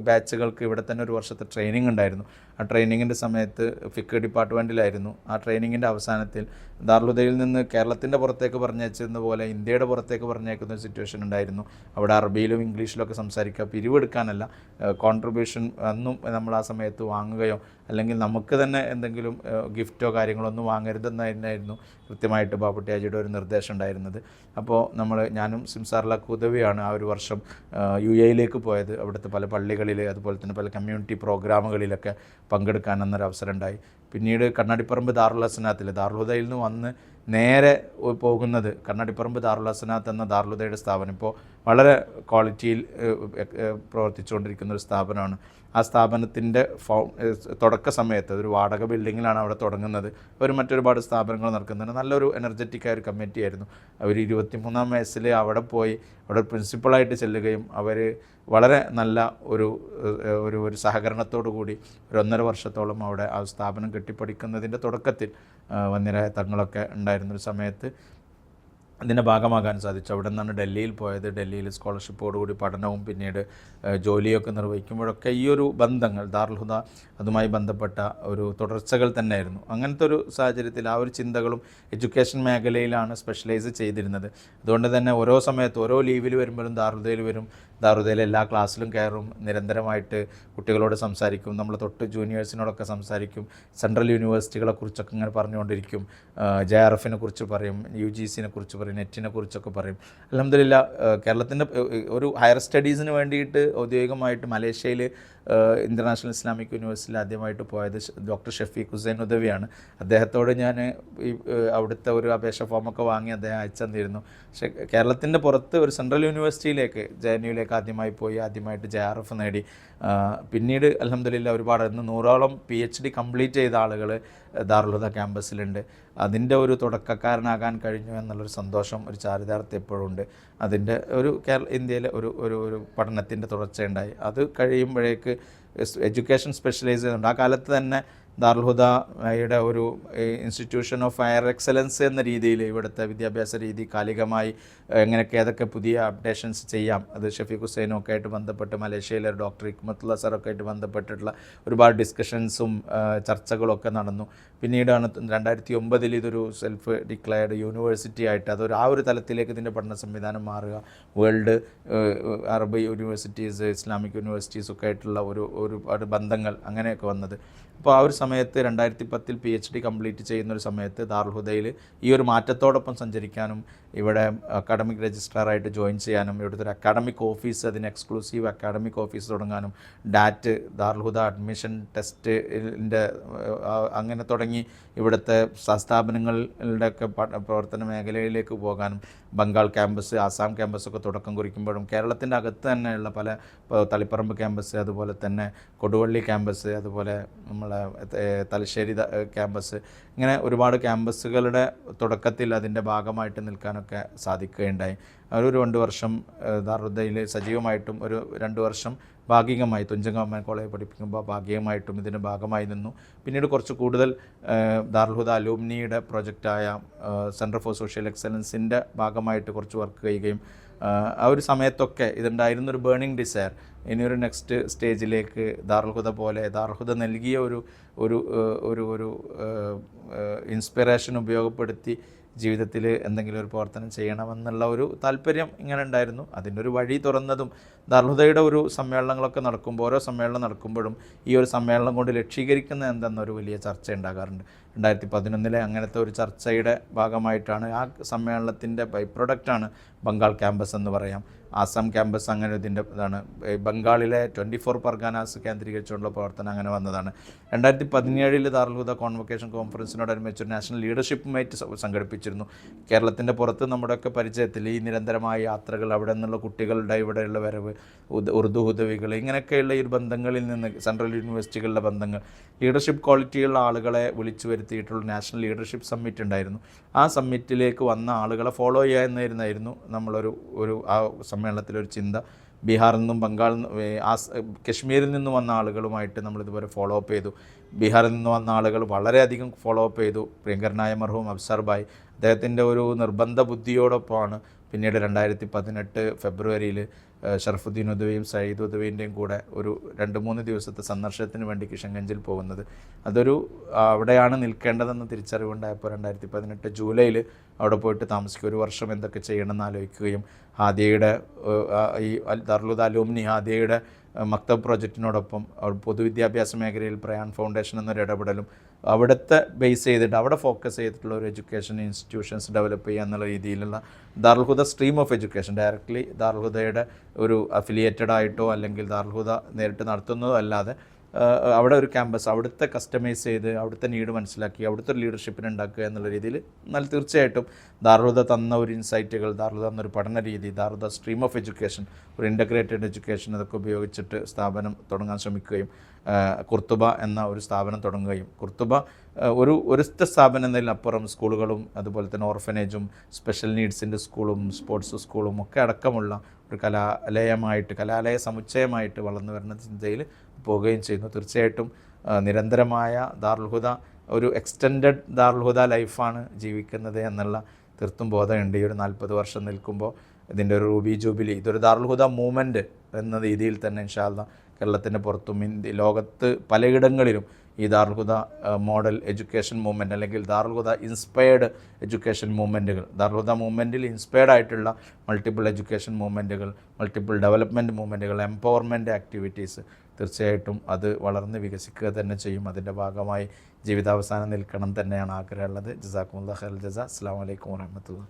ബാച്ചുകൾക്ക് ഇവിടെ തന്നെ ഒരു വർഷത്തെ ട്രെയിനിങ് ഉണ്ടായിരുന്നു. ആ ട്രെയിനിങ്ങിൻ്റെ സമയത്ത് ഫിഖ് ഡിപ്പാർട്ട്മെൻറ്റിലായിരുന്നു. ആ ട്രെയിനിങ്ങിൻ്റെ അവസാനത്തിൽ ദാറുൽ നിന്ന് കേരളത്തിൻ്റെ പുറത്തേക്ക് പറഞ്ഞയച്ചിരുന്ന പോലെ ഇന്ത്യയുടെ പുറത്തേക്ക് പറഞ്ഞേക്കുന്ന ഒരു സിറ്റുവേഷൻ ഉണ്ടായിരുന്നു. അവിടെ അറബിയിലും ഇംഗ്ലീഷിലൊക്കെ സംസാരിക്കുക, പിരിവെടുക്കാനല്ല, കോൺട്രിബ്യൂഷൻ അന്നും നമ്മൾ ആ സമയത്ത് വാങ്ങുകയോ അല്ലെങ്കിൽ നമുക്ക് തന്നെ എന്തെങ്കിലും ഗിഫ്റ്റോ കാര്യങ്ങളോ ഒന്നും വാങ്ങരുതെന്ന് തന്നെയായിരുന്നു കൃത്യമായിട്ട് ബാപ്പുട്ടിയാജിയുടെ ഒരു നിർദ്ദേശം ഉണ്ടായിരുന്നത്. അപ്പോൾ ഞാനും സിംസാർല ഉദവിയാണ് ആ ഒരു വർഷം UAE പോയത്. അവിടുത്തെ പല പള്ളികളിൽ അതുപോലെ തന്നെ പല കമ്മ്യൂണിറ്റി പ്രോഗ്രാമുകളിലൊക്കെ പങ്കെടുക്കാൻ എന്നൊരു അവസരം ഉണ്ടായി. പിന്നീട് കണ്ണാടിപ്പറമ്പ് ദാറുൽ ഹസനാത്തിൽ ദാറുൽ ഹുദയിൽ നിന്ന് വന്ന് നേരെ പോകുന്നത് കണ്ണാടിപ്പറമ്പ് ദാറുൽ ഹസനാത്ത് എന്ന ദാറുൽ ഹുദയുടെ സ്ഥാപനം ഇപ്പോൾ വളരെ ക്വാളിറ്റിയിൽ പ്രവർത്തിച്ചുകൊണ്ടിരിക്കുന്ന ഒരു സ്ഥാപനമാണ്. ആ സ്ഥാപനത്തിൻ്റെ തുടക്ക സമയത്ത് ഒരു വാടക ബിൽഡിങ്ങിലാണ് അവിടെ തുടങ്ങുന്നത്. മറ്റൊരുപാട് സ്ഥാപനങ്ങൾ നടക്കുന്നുണ്ട്. നല്ലൊരു എനർജറ്റിക്കായ ഒരു കമ്മിറ്റി ആയിരുന്നു. അവർ 23-ാം വയസ്സിൽ അവിടെ പോയി അവിടെ പ്രിൻസിപ്പളായിട്ട് ചെല്ലുകയും അവർ വളരെ നല്ല ഒരു സഹകരണത്തോടു കൂടി 1.5 വർഷത്തോളം അവിടെ ആ സ്ഥാപനം കെട്ടിപ്പടുക്കുന്നതിൻ്റെ തുടക്കത്തിൽ വന്യരായ തങ്ങളൊക്കെ ഉണ്ടായിരുന്നൊരു സമയത്ത് അതിൻ്റെ ഭാഗമാകാൻ സാധിച്ചു. അവിടെ നിന്നാണ് ഡൽഹിയിൽ പോയത്. ഡൽഹിയിൽ സ്കോളർഷിപ്പോടുകൂടി പഠനവും പിന്നീട് ജോലിയൊക്കെ നിർവഹിക്കുമ്പോഴൊക്കെ ഈ ഒരു ബന്ധങ്ങൾ ദാറുൽ ഹുദ അതുമായി ബന്ധപ്പെട്ട ഒരു തുടർച്ചകൾ തന്നെയായിരുന്നു. അങ്ങനത്തെ ഒരു സാഹചര്യത്തിൽ ആ ഒരു ചിന്തകളും എഡ്യൂക്കേഷൻ മേഖലയിലാണ് സ്പെഷ്യലൈസ് ചെയ്തിരുന്നത്. അതുകൊണ്ട് തന്നെ ഓരോ സമയത്ത് ഓരോ ലീവിൽ വരുമ്പോഴും ദാറുൽ വരും. ദാറുൽ എല്ലാ ക്ലാസ്സിലും കയറും, നിരന്തരമായിട്ട് കുട്ടികളോട് സംസാരിക്കും, നമ്മൾ തൊട്ട് ജൂനിയേഴ്സിനോടൊക്കെ സംസാരിക്കും, സെൻട്രൽ യൂണിവേഴ്സിറ്റികളെക്കുറിച്ചൊക്കെ ഇങ്ങനെ പറഞ്ഞുകൊണ്ടിരിക്കും, JRF കുറിച്ച് പറയും, UGC കുറിച്ച് പറയും, നെറ്റിനെ കുറിച്ചൊക്കെ പറയും. അൽഹംദുലില്ലാ കേരളത്തിൻ്റെ ഒരു ഹയർ സ്റ്റഡീസിന് വേണ്ടിയിട്ട് ഔദ്യോഗികമായിട്ട് മലേഷ്യയിൽ ഇൻ്റർനാഷണൽ ഇസ്ലാമിക് യൂണിവേഴ്സിറ്റിയിൽ ആദ്യമായിട്ട് പോയത് ഡോക്ടർ ഷഫീഖ് ഹുസൈൻ ഉദവിയാണ്. അദ്ദേഹത്തോട് ഞാൻ അവിടുത്തെ ഒരു അപേക്ഷ ഫോമൊക്കെ വാങ്ങി അദ്ദേഹം അയച്ചു തന്നിരുന്നു. പക്ഷേ കേരളത്തിൻ്റെ പുറത്ത് ഒരു സെൻട്രൽ യൂണിവേഴ്സിറ്റിയിലേക്ക് JNUവിലേക്ക് ആദ്യമായി പോയി, ആദ്യമായിട്ട് JRF നേടി. പിന്നീട് അൽഹംദുലില്ലാ ഒരുപാട് 100ഓളം PhD കംപ്ലീറ്റ് ചെയ്ത ആളുകൾ ദാറുൽ ഹുദ ക്യാമ്പസിലുണ്ട്. അതിൻ്റെ ഒരു തുടക്കക്കാരനാകാൻ കഴിഞ്ഞു എന്നുള്ളൊരു സന്തോഷം, ഒരു ചാരിതാർത്ഥ്യം എപ്പോഴും ഉണ്ട്. അതിൻ്റെ ഇന്ത്യയിലെ ഒരു പഠനത്തിൻ്റെ തുടർച്ചയുണ്ടായി. അത് കഴിയുമ്പോഴേക്ക് എഡ്യൂക്കേഷൻ സ്പെഷ്യലൈസ് ചെയ്യുന്നുണ്ട്. ആ കാലത്ത് തന്നെ ദാറുൽ ഹുദയുടെ ഒരു ഇൻസ്റ്റിറ്റ്യൂഷൻ ഓഫ് ഹയർ എക്സലൻസ് എന്ന രീതിയിൽ ഇവിടുത്തെ വിദ്യാഭ്യാസ രീതി കാലികമായി എങ്ങനെയൊക്കെ ഏതൊക്കെ പുതിയ അപ്ഡേഷൻസ് ചെയ്യാം, അത് ഷഫീഖ് ഹുസൈനും ഒക്കെ ആയിട്ട് ബന്ധപ്പെട്ട് മലേഷ്യയിലെ ഡോക്ടർ ഹിക്മത്തുള്ള സാറൊക്കെ ആയിട്ട് ബന്ധപ്പെട്ടിട്ടുള്ള ഒരുപാട് ഡിസ്കഷൻസും ചർച്ചകളൊക്കെ നടന്നു. പിന്നീടാണ് 2009 ഇതൊരു സെൽഫ് ഡിക്ലെയർഡ് യൂണിവേഴ്സിറ്റി ആയിട്ട് ആ ഒരു തലത്തിലേക്ക് ഇതിൻ്റെ പഠന സംവിധാനം മാറുക. വേൾഡ് അറബ് യൂണിവേഴ്സിറ്റീസ്, ഇസ്ലാമിക് യൂണിവേഴ്സിറ്റീസൊക്കെ ആയിട്ടുള്ള ഒരുപാട് ബന്ധങ്ങൾ അങ്ങനെയൊക്കെ വന്നത്. അപ്പോൾ ആ ഒരു സമയത്ത് 2010 PhD കംപ്ലീറ്റ് ചെയ്യുന്നൊരു സമയത്ത് ദാറുൽ ഹുദയിൽ ഈ ഒരു മാറ്റത്തോടൊപ്പം സഞ്ചരിക്കാനും ഇവിടെ അക്കാഡമിക് രജിസ്ട്രാറായിട്ട് ജോയിൻ ചെയ്യാനും ഇവിടുത്തെ ഒരു അക്കാഡമിക് ഓഫീസ്, അതിന് എക്സ്ക്ലൂസീവ് അക്കാഡമിക് ഓഫീസ് തുടങ്ങാനും ഡാറ്റ് ദാറുൽ ഹുദ അഡ്മിഷൻ ടെസ്റ്റിൻ്റെ അങ്ങനെ തുടങ്ങി ഇവിടുത്തെ സ്ഥാപനങ്ങളുടെയൊക്കെ പ്രവർത്തന മേഖലയിലേക്ക് പോകാനും ബംഗാൾ ക്യാമ്പസ്, ആസാം ക്യാമ്പസൊക്കെ തുടക്കം കുറിക്കുമ്പോഴും കേരളത്തിൻ്റെ അകത്ത് തന്നെയുള്ള പല തളിപ്പറമ്പ് ക്യാമ്പസ്, അതുപോലെ തന്നെ കൊടുവള്ളി ക്യാമ്പസ്, അതുപോലെ നമ്മളെ തലശ്ശേരി ക്യാമ്പസ്, ഇങ്ങനെ ഒരുപാട് ക്യാമ്പസുകളുടെ തുടക്കത്തിൽ അതിൻ്റെ ഭാഗമായിട്ട് നിൽക്കാനൊക്കെ സാധിക്കുകയുണ്ടായി. ഒരു 2 വർഷം ദാറുദ്ദയിൽ സജീവമായിട്ടും ഒരു 2 വർഷം ഭാഗികമായി തുഞ്ചൻ ഗവൺമെൻറ് കോളേജ് പഠിപ്പിക്കുമ്പോൾ ഭാഗികമായിട്ടും ഇതിൻ്റെ ഭാഗമായി നിന്നു. പിന്നീട് കുറച്ച് കൂടുതൽ ദാറുൽ ഹുദ അലൂമിനിയുടെ പ്രൊജക്റ്റായ സെൻറ്റർ ഫോർ സോഷ്യൽ എക്സലൻസിൻ്റെ ഭാഗമായിട്ട് കുറച്ച് വർക്ക് ചെയ്യുകയും ആ ഒരു സമയത്തൊക്കെ ഇതുണ്ടായിരുന്നൊരു ബേണിംഗ് ഡിസയർ ഇനിയൊരു നെക്സ്റ്റ് സ്റ്റേജിലേക്ക് ദാറുൽ ഹുദ പോലെ ദാറുൽ ഹുദ നൽകിയ ഒരു ഒരു ഒരു ഒരു ഇൻസ്പിറേഷൻ ഉപയോഗപ്പെടുത്തി ജീവിതത്തിൽ എന്തെങ്കിലും ഒരു പ്രവർത്തനം ചെയ്യണമെന്നുള്ള ഒരു താല്പര്യം ഇങ്ങനെ ഉണ്ടായിരുന്നു. അതിൻ്റെ ഒരു വഴി തുറന്നതും ദാറുൽ ഹുദയുടെ ഒരു സമ്മേളനങ്ങളൊക്കെ നടക്കുമ്പോൾ ഓരോ സമ്മേളനം നടക്കുമ്പോഴും ഈ ഒരു സമ്മേളനം കൊണ്ട് ലക്ഷീകരിക്കുന്നത് എന്തെന്നൊരു വലിയ ചർച്ച ഉണ്ടാകാറുണ്ട്. 2011 അങ്ങനത്തെ ഒരു ചർച്ചയുടെ ഭാഗമായിട്ടാണ് ആ സമ്മേളനത്തിൻ്റെ ബൈ പ്രൊഡക്റ്റാണ് ബംഗാൾ ക്യാമ്പസ് എന്ന് പറയാം. ആസാം ക്യാമ്പസ് അങ്ങനെ ഇതിൻ്റെ ഇതാണ്. ബംഗാളിലെ 24 പർഗാനാസ് കേന്ദ്രീകരിച്ചുകൊണ്ടുള്ള പ്രവർത്തനം അങ്ങനെ വന്നതാണ്. 2017 ദാറുൽ ഹുദ കോൺവൊക്കേഷൻ കോൺഫറൻസിനോടനുബന്ധിച്ച് നാഷണൽ ലീഡർഷിപ്പ് മീറ്റ് സംഘടിപ്പിച്ചിരുന്നു. കേരളത്തിൻ്റെ പുറത്ത് നമ്മുടെയൊക്കെ പരിചയത്തിൽ ഈ നിരന്തരമായ യാത്രകൾ, അവിടെ നിന്നുള്ള കുട്ടികളുടെ ഇവിടെയുള്ള വരവ്, ഉറുദു ഹുദവികൾ, ഇങ്ങനെയൊക്കെയുള്ള ഈ ബന്ധങ്ങളിൽ നിന്ന് സെൻട്രൽ യൂണിവേഴ്സിറ്റികളുടെ ബന്ധങ്ങൾ, ലീഡർഷിപ്പ് ക്വാളിറ്റിയുള്ള ആളുകളെ വിളിച്ചു വരുത്തിയിട്ടുള്ള നാഷണൽ ലീഡർഷിപ്പ് സമ്മിറ്റ് ഉണ്ടായിരുന്നു. ആ സമ്മിറ്റിലേക്ക് വന്ന ആളുകളെ ഫോളോ ചെയ്യാമെന്നായിരുന്നു നമ്മളൊരു ആ സമ്മേളനത്തിലൊരു ചിന്ത. ബീഹാറിൽ നിന്നും ബംഗാളിൽ നിന്നും കശ്മീരിൽ നിന്നും വന്ന ആളുകളുമായിട്ട് നമ്മളിതുപോലെ ഫോളോ അപ്പ് ചെയ്തു. ബീഹാറിൽ നിന്ന് വന്ന ആളുകൾ വളരെയധികം ഫോളോ അപ്പ് ചെയ്തു. പ്രിയങ്കരനായ മർഹൂം അഫ്സർ ഭായ് അദ്ദേഹത്തിൻ്റെ ഒരു നിർബന്ധ ബുദ്ധിയോടൊപ്പമാണ് പിന്നീട് 2018 ഫെബ്രുവരിയിൽ ഷർഫുദ്ദീൻ ഉദവിയും സയ്യിദ് ഉദവിൻ്റെയും കൂടെ ഒരു 2-3 ദിവസത്തെ സന്ദർശനത്തിന് വേണ്ടി കിഷൻഗഞ്ചിൽ പോകുന്നത്. അതൊരു അവിടെയാണ് നിൽക്കേണ്ടതെന്ന് തിരിച്ചറിവുണ്ടായപ്പോൾ 2018 ജൂലൈയിൽ അവിടെ പോയിട്ട് താമസിക്കുക. ഒരു വർഷം എന്തൊക്കെ ചെയ്യണമെന്ന് ആലോചിക്കുകയും ഹാദിയയുടെ ഈ ദാറുൽ ഹുദ അലൂമിനി ഹാദിയയുടെ മക്തബ് പ്രോജക്റ്റിനോടൊപ്പം പൊതുവിദ്യാഭ്യാസ മേഖലയിൽ പ്രയാൺ ഫൗണ്ടേഷൻ എന്നൊരു ഇടപെടലും അവിടുത്തെ ബേസ് ചെയ്തിട്ട് അവിടെ ഫോക്കസ് ചെയ്തിട്ടുള്ള ഒരു എഡ്യൂക്കേഷൻ ഇൻസ്റ്റിറ്റ്യൂഷൻസ് ഡെവലപ്പ് ചെയ്യുക എന്നുള്ള രീതിയിലുള്ള ദാറുൽ ഹുദ സ്ട്രീം ഓഫ് എഡ്യൂക്കേഷൻ ഡയറക്റ്റ്ലി ദാറുൽ ഹുദയുടെ ഒരു അഫിലിയേറ്റഡ് ആയിട്ടോ അല്ലെങ്കിൽ ദാറുൽ ഹുദ നേരിട്ട് നടത്തുന്നതോ അല്ലാതെ അവിടെ ഒരു ക്യാമ്പസ് അവിടുത്തെ കസ്റ്റമൈസ് ചെയ്ത് അവിടുത്തെ നീഡ് മനസ്സിലാക്കി അവിടുത്തെ ഒരു ലീഡർഷിപ്പിനെ ഉണ്ടാക്കുക എന്നുള്ള രീതിയിൽ നല്ല തീർച്ചയായിട്ടും ദാറുൽ ഹുദ തന്ന ഒരു ഇൻസൈറ്റുകൾ, ദാറുൽ ഹുദ തന്നൊരു പഠന രീതി, ദാറുൽ ഹുദ സ്ട്രീം ഓഫ് എഡ്യൂക്കേഷൻ, ഒരു ഇൻ്റഗ്രേറ്റഡ് എഡ്യൂക്കേഷൻ, അതൊക്കെ ഉപയോഗിച്ചിട്ട് സ്ഥാപനം തുടങ്ങാൻ ശ്രമിക്കുകയും കുർത്തുബ എന്ന ഒരു സ്ഥാപനം തുടങ്ങുകയും കുർത്തുബ ഒരൊറ്റ സ്ഥാപനം എന്നതിലപ്പുറം സ്കൂളുകളും അതുപോലെ തന്നെ ഓർഫനേജും സ്പെഷ്യൽ നീഡ്സിൻ്റെ സ്കൂളും സ്പോർട്സ് സ്കൂളും ഒക്കെ അടക്കമുള്ള ഒരു കലാലയ സമുച്ചയമായിട്ട് വളർന്നു വരുന്ന ചിന്തയിൽ പോവുകയും ചെയ്യുന്നു. തീർച്ചയായിട്ടും നിരന്തരമായ ദാറുൽ ഹുദ ഒരു എക്സ്റ്റെൻഡഡ് ദാറുൽ ഹുദ ലൈഫാണ് ജീവിക്കുന്നത് എന്നുള്ള തീർത്തും ബോധമുണ്ട്. ഈ ഒരു 40 വർഷം നിൽക്കുമ്പോൾ ഇതിൻ്റെ ഒരു റൂബി ജൂബിലി, ഇതൊരു ദാറുൽ ഹുദ മൂവ്മെൻറ്റ് എന്ന രീതിയിൽ തന്നെ ഇൻഷാ അല്ലാഹ് കേരളത്തിൻ്റെ പുറത്തും ലോകത്ത് പലയിടങ്ങളിലും ഈ Darul Huda model education movement അല്ലെങ്കിൽ ദാറുൽ ഹുദ ഇൻസ്പയർഡ് എഡ്യൂക്കേഷൻ മൂവ്മെൻറ്റുകൾ, ദാറുൽ ഹുദ മൂവ്മെൻറ്റിൽ ഇൻസ്പയർഡ് ആയിട്ടുള്ള മൾട്ടിപ്പിൾ എഡ്യൂക്കേഷൻ മൂവ്മെൻറ്റുകൾ, മൾട്ടിപ്പിൾ ഡെവലപ്മെൻറ്റ് മൂവ്മെൻറ്റുകൾ, എംപവർമെൻറ്റ് ആക്ടിവിറ്റീസ് തീർച്ചയായിട്ടും അത് വളർന്ന് വികസിക്കുക തന്നെ ചെയ്യും. അതിൻ്റെ ഭാഗമായി ജീവിതാവസാനം നിൽക്കണം തന്നെയാണ് ആഗ്രഹമുള്ളത്. ജസാക്കുമുല്ലാഹ് ഖൈറൽ ജസാ. അസ്സലാമു അലൈക്കും വറഹ്മത്തുള്ളാഹി.